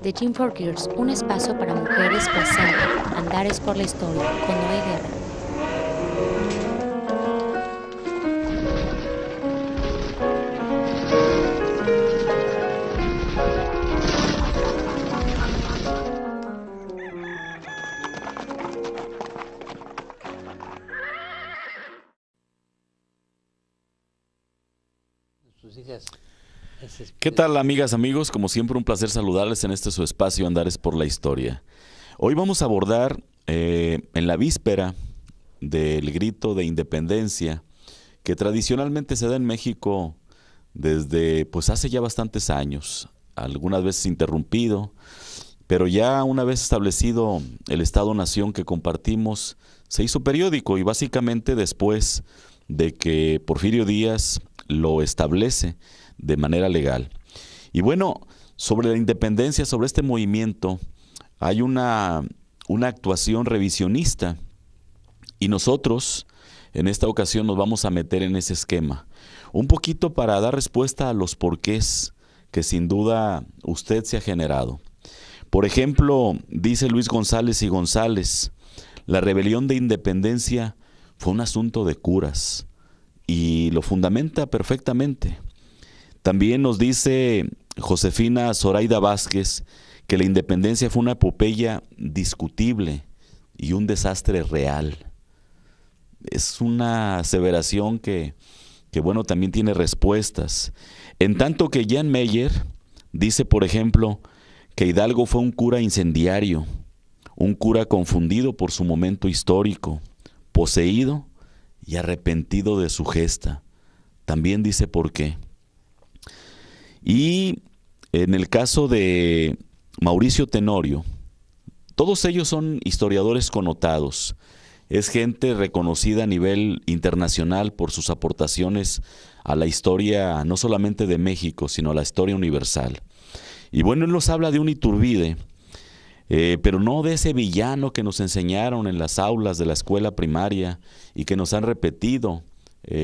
The Gym for Girls, un espacio para mujeres presenta Andares por la Historia con Noé Guerra. ¿Qué tal, amigas, amigos? Como siempre, un placer saludarles en este su espacio Andares por la Historia. Hoy vamos a abordar, en la víspera del grito de independencia, que tradicionalmente se da en México desde pues hace ya bastantes años, algunas veces interrumpido, pero ya una vez establecido el Estado-Nación que compartimos, se hizo periódico y básicamente después de que Porfirio Díaz lo establece de manera legal. Y bueno, sobre la independencia, sobre este movimiento, hay una actuación revisionista y nosotros en esta ocasión nos vamos a meter en ese esquema, un poquito para dar respuesta a los porqués que sin duda usted se ha generado. Por ejemplo, dice Luis González y González, la rebelión de independencia fue un asunto de curas y lo fundamenta perfectamente. También nos dice Josefina Zoraida Vázquez que la independencia fue una epopeya discutible y un desastre real. Es una aseveración que bueno, también tiene respuestas. En tanto que Jan Meyer dice, por ejemplo, que Hidalgo fue un cura incendiario, un cura confundido por su momento histórico, poseído y arrepentido de su gesta. También dice por qué. Y en el caso de Mauricio Tenorio, todos ellos son historiadores connotados. Es gente reconocida a nivel internacional por sus aportaciones a la historia no solamente de México, sino a la historia universal. Y bueno, él nos habla de un Iturbide, pero no de ese villano que nos enseñaron en las aulas de la escuela primaria y que nos han repetido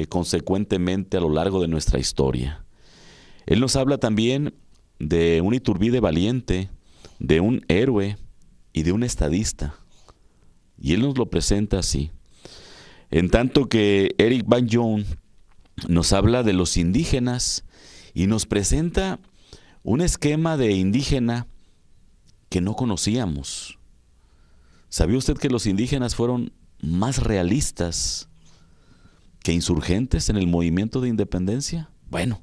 consecuentemente a lo largo de nuestra historia. Él nos habla también de un Iturbide valiente, de un héroe y de un estadista. Y él nos lo presenta así. En tanto que Eric Van Joon nos habla de los indígenas y nos presenta un esquema de indígena que no conocíamos. ¿Sabía usted que los indígenas fueron más realistas que insurgentes en el movimiento de independencia? Bueno,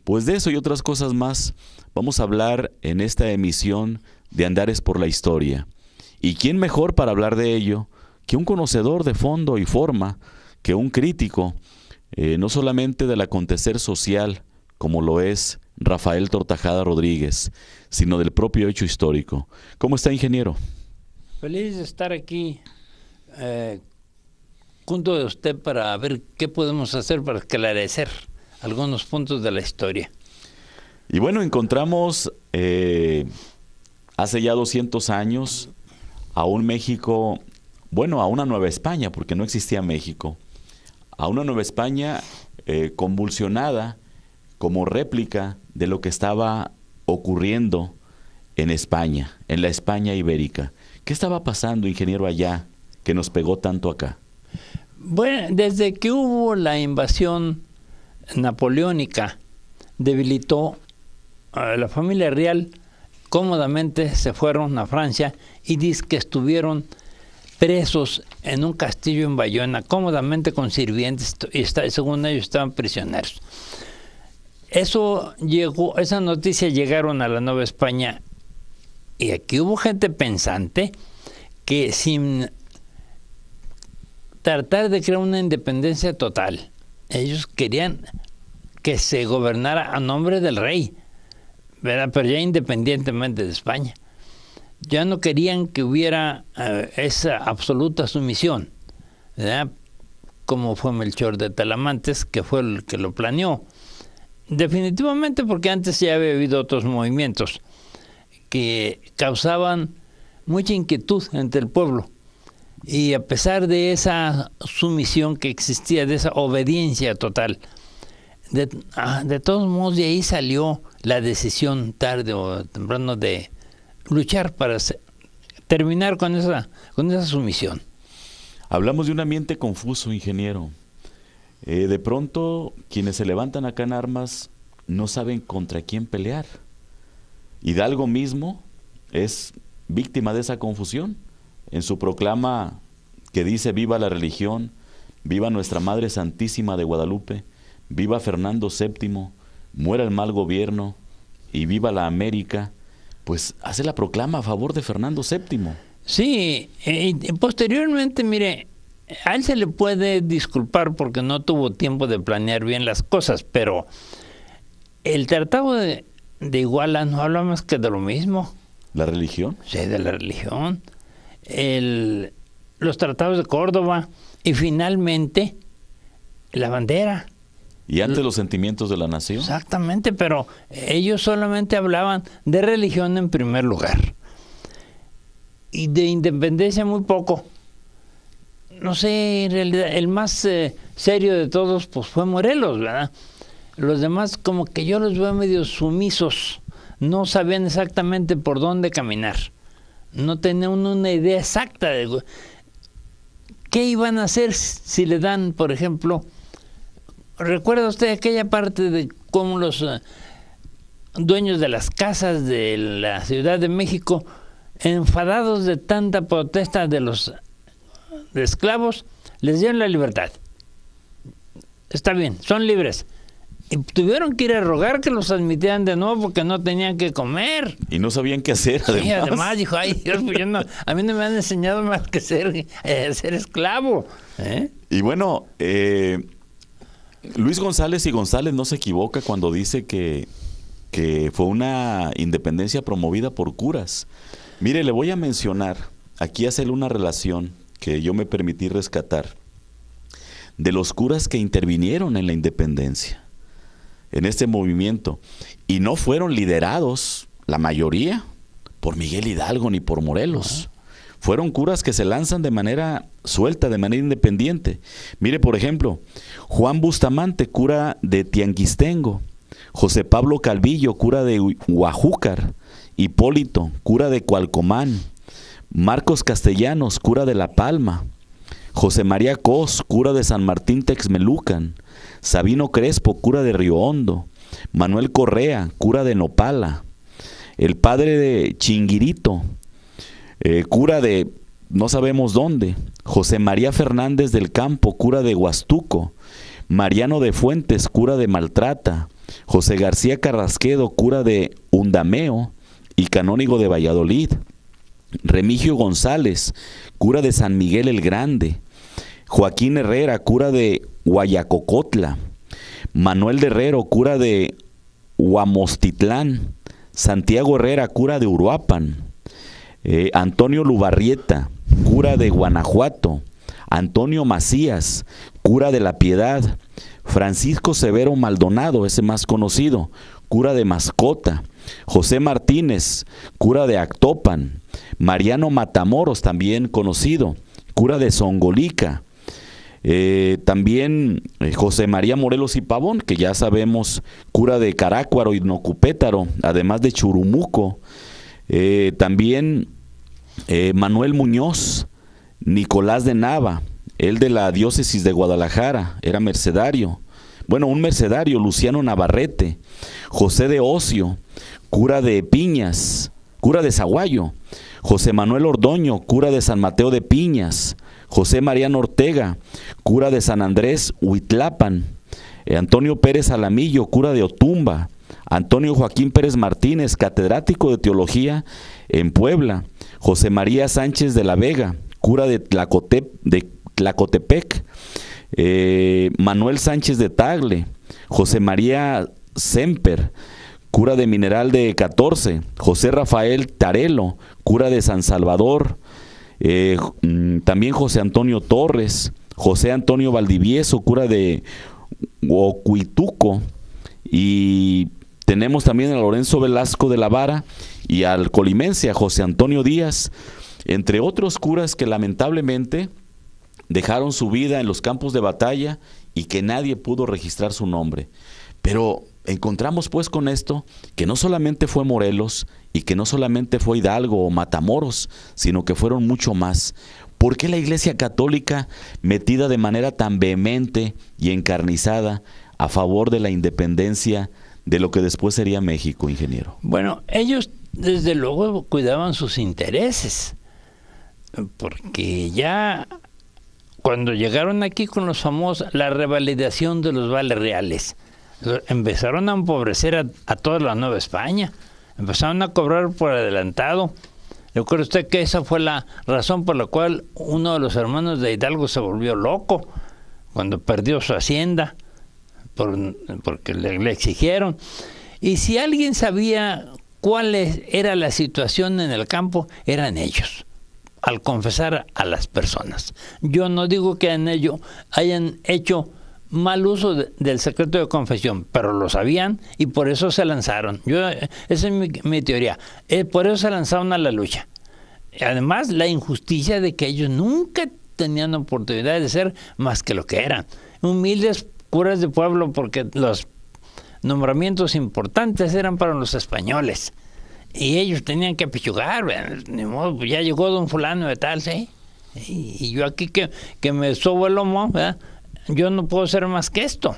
pues de eso y otras cosas más vamos a hablar en esta emisión de Andares por la Historia. ¿Y quién mejor para hablar de ello que un conocedor de fondo y forma, que un crítico, no solamente del acontecer social, como lo es Rafael Tortajada Rodríguez, sino del propio hecho histórico? ¿Cómo está, ingeniero? Feliz de estar aquí junto de usted para ver qué podemos hacer para esclarecer algunos puntos de la historia. Y bueno, encontramos hace ya 200 años a un México, bueno, a una Nueva España, porque no existía México, a una Nueva España convulsionada como réplica de lo que estaba ocurriendo en España, en la España ibérica. ¿Qué estaba pasando, ingeniero, allá que nos pegó tanto acá? Bueno, desde que hubo la invasión napoleónica, debilitó a la familia real, cómodamente se fueron a Francia y dizque estuvieron presos en un castillo en Bayona, cómodamente con sirvientes, y según ellos estaban prisioneros. Esas noticias llegaron a la Nueva España y aquí hubo gente pensante que sin tratar de crear una independencia total, ellos querían que se gobernara a nombre del rey, ¿verdad? Pero ya independientemente de España. Ya no querían que hubiera esa absoluta sumisión, ¿verdad? Como fue Melchor de Talamantes, que fue el que lo planeó. Definitivamente porque antes ya había habido otros movimientos que causaban mucha inquietud entre el pueblo. Y a pesar de esa sumisión que existía, de esa obediencia total, de todos modos de ahí salió la decisión tarde o temprano de luchar para terminar con esa sumisión. Hablamos de un ambiente confuso, ingeniero. De pronto, quienes se levantan acá en armas no saben contra quién pelear. Hidalgo mismo es víctima de esa confusión. En su proclama que dice: viva la religión, viva nuestra Madre Santísima de Guadalupe, viva Fernando VII, muera el mal gobierno y viva la América, pues hace la proclama a favor de Fernando VII. Sí, y posteriormente, mire, a él se le puede disculpar porque no tuvo tiempo de planear bien las cosas, pero el Tratado de Iguala no habla más que de lo mismo. ¿La religión? Sí, de la religión. Los tratados de Córdoba y finalmente la bandera. Y antes los sentimientos de la nación. Exactamente, pero ellos solamente hablaban de religión en primer lugar. Y de independencia muy poco. No sé, en realidad, el más serio de todos pues fue Morelos, ¿verdad? Los demás como que yo los veo medio sumisos. No sabían exactamente por dónde caminar. No tenían una idea exacta de qué iban a hacer si le dan, por ejemplo... ¿Recuerda usted aquella parte de cómo los dueños de las casas de la Ciudad de México, enfadados de tanta protesta de los esclavos, les dieron la libertad? Está bien, son libres. Y tuvieron que ir a rogar que los admitieran de nuevo porque no tenían que comer. Y no sabían qué hacer, además. Sí, además dijo: ay, Dios, pues a mí no me han enseñado más que ser esclavo. Y bueno, Luis González y González no se equivoca cuando dice que fue una independencia promovida por curas. Mire, le voy a mencionar, aquí hacerle una relación que yo me permití rescatar de los curas que intervinieron en la independencia, en este movimiento, y no fueron liderados, la mayoría, por Miguel Hidalgo ni por Morelos. Fueron curas que se lanzan de manera suelta, de manera independiente. Mire, por ejemplo, Juan Bustamante, cura de Tianguistengo; José Pablo Calvillo, cura de Huajúcar; Hipólito, cura de Cualcomán; Marcos Castellanos, cura de La Palma; José María Cos, cura de San Martín Texmelucan; Sabino Crespo, cura de Río Hondo; Manuel Correa, cura de Nopala; el padre de Chinguirito, cura de no sabemos dónde; José María Fernández del Campo, cura de Huastuco; Mariano de Fuentes, cura de Maltrata; José García Carrasquedo, cura de Undameo y canónigo de Valladolid; Remigio González, cura de San Miguel el Grande; Joaquín Herrera, cura de Guayacocotla; Manuel de Herrero, cura de Huamostitlán; Santiago Herrera, cura de Uruapan; Antonio Lubarrieta, cura de Guanajuato; Antonio Macías, cura de La Piedad; Francisco Severo Maldonado, ese más conocido, cura de Mascota; José Martínez, cura de Actopan; Mariano Matamoros, también conocido, cura de Zongolica; también José María Morelos y Pavón, que ya sabemos, cura de Carácuaro y Nocupétaro, además de Churumuco; también Manuel Muñoz, Nicolás de Nava, él de la diócesis de Guadalajara, era mercedario. Bueno, un mercedario, Luciano Navarrete; José de Ocio, cura de Piñas, cura de Zaguayo; José Manuel Ordoño, cura de San Mateo de Piñas; José Mariano Ortega, cura de San Andrés Huitlapan; Antonio Pérez Alamillo, cura de Otumba; Antonio Joaquín Pérez Martínez, catedrático de teología en Puebla; José María Sánchez de la Vega, cura de Tlacotepec; Manuel Sánchez de Tagle; José María Semper, cura de Mineral de 14; José Rafael Tarelo, cura de San Salvador; también José Antonio Torres; José Antonio Valdivieso, cura de Ocuituco; y tenemos también a Lorenzo Velasco de la Vara y al colimense, a José Antonio Díaz, entre otros curas que lamentablemente dejaron su vida en los campos de batalla y que nadie pudo registrar su nombre. Pero encontramos pues con esto que no solamente fue Morelos y que no solamente fue Hidalgo o Matamoros, sino que fueron mucho más. ¿Por qué la Iglesia Católica, metida de manera tan vehemente y encarnizada a favor de la independencia de lo que después sería México, ingeniero? Bueno, ellos desde luego cuidaban sus intereses, porque ya cuando llegaron aquí con los famosos, la revalidación de los vales reales, empezaron a empobrecer a toda la Nueva España, empezaron a cobrar por adelantado. Recuerda usted que esa fue la razón por la cual uno de los hermanos de Hidalgo se volvió loco cuando perdió su hacienda, porque le exigieron. Y si alguien sabía cuál era la situación en el campo, eran ellos, al confesar a las personas. Yo no digo que en ello hayan hecho mal uso del secreto de confesión, pero lo sabían y por eso se lanzaron. Esa es mi teoría. Por eso se lanzaron a la lucha. Además, la injusticia de que ellos nunca tenían oportunidad de ser más que lo que eran. Humildes curas de pueblo, porque los nombramientos importantes eran para los españoles. Y ellos tenían que apechugar, ni modo, ya llegó don fulano de tal, ¿sí? Y yo aquí que me sobo el lomo, ¿verdad? Yo no puedo ser más que esto.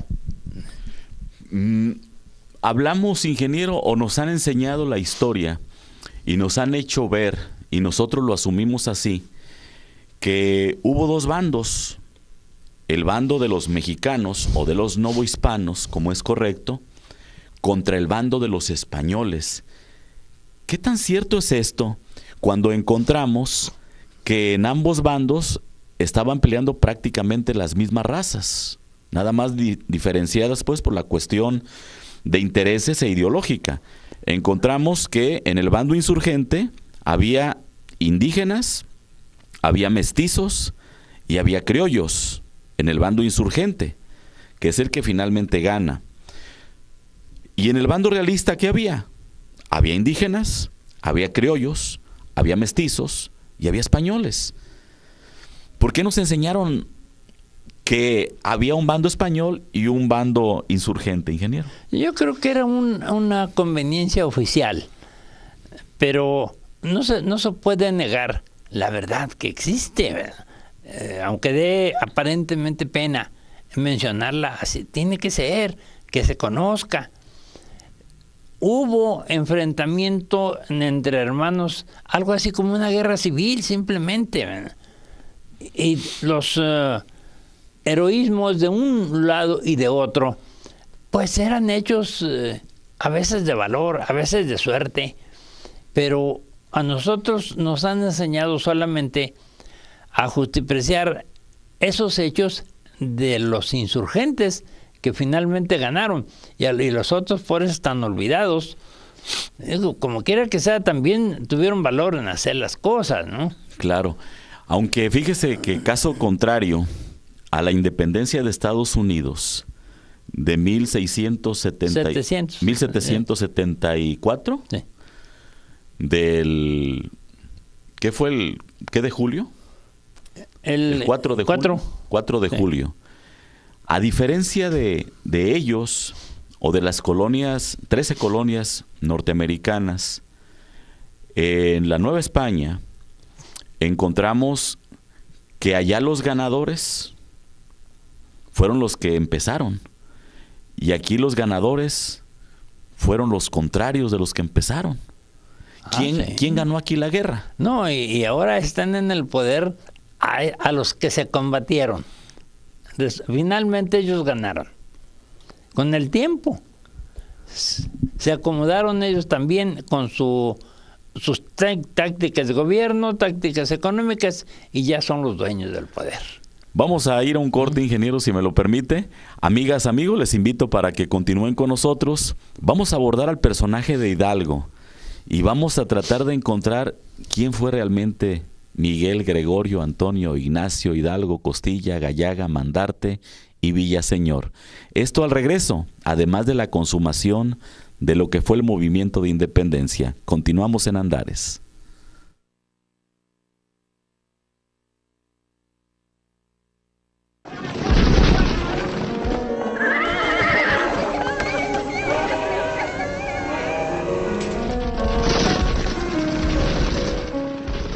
Hablamos, ingeniero, o nos han enseñado la historia y nos han hecho ver, y nosotros lo asumimos así, que hubo dos bandos, el bando de los mexicanos o de los novohispanos, como es correcto, contra el bando de los españoles. ¿Qué tan cierto es esto cuando encontramos que en ambos bandos estaban peleando prácticamente las mismas razas, nada más diferenciadas pues por la cuestión de intereses e ideológica? Encontramos que en el bando insurgente había indígenas, había mestizos y había criollos en el bando insurgente, que es el que finalmente gana. Y en el bando realista, ¿qué había? Había indígenas, había criollos, había mestizos y había españoles. ¿Por qué nos enseñaron que había un bando español y un bando insurgente, ingeniero? Yo creo que era una conveniencia oficial, pero no se puede negar la verdad que existe, aunque dé aparentemente pena mencionarla, así tiene que ser, que se conozca. Hubo enfrentamiento entre hermanos, algo así como una guerra civil simplemente, ¿verdad? Y los heroísmos de un lado y de otro, pues eran hechos a veces de valor, a veces de suerte, pero a nosotros nos han enseñado solamente a justipreciar esos hechos de los insurgentes que finalmente ganaron, y los otros por eso están olvidados. Como quiera que sea, también tuvieron valor en hacer las cosas, ¿no? Claro, aunque fíjese que caso contrario a la independencia de Estados Unidos de 1774, sí. ¿Qué fue qué de julio? El 4 de julio. 4 de julio. A diferencia de ellos, o de las colonias, 13 colonias norteamericanas, en la Nueva España, encontramos que allá los ganadores fueron los que empezaron. Y aquí los ganadores fueron los contrarios de los que empezaron. ¿Quién ganó aquí la guerra? No, y ahora están en el poder a los que se combatieron. Finalmente ellos ganaron. Con el tiempo se acomodaron ellos también con sus tácticas de gobierno, tácticas económicas, y ya son los dueños del poder. Vamos a ir a un corte, ingeniero, si me lo permite. Amigas, amigos, les invito para que continúen con nosotros. Vamos a abordar al personaje de Hidalgo y vamos a tratar de encontrar quién fue realmente Miguel, Gregorio, Antonio, Ignacio, Hidalgo, Costilla, Gallaga, Mandarte y Villaseñor. Esto al regreso, además de la consumación de lo que fue el movimiento de independencia. Continuamos en Andares.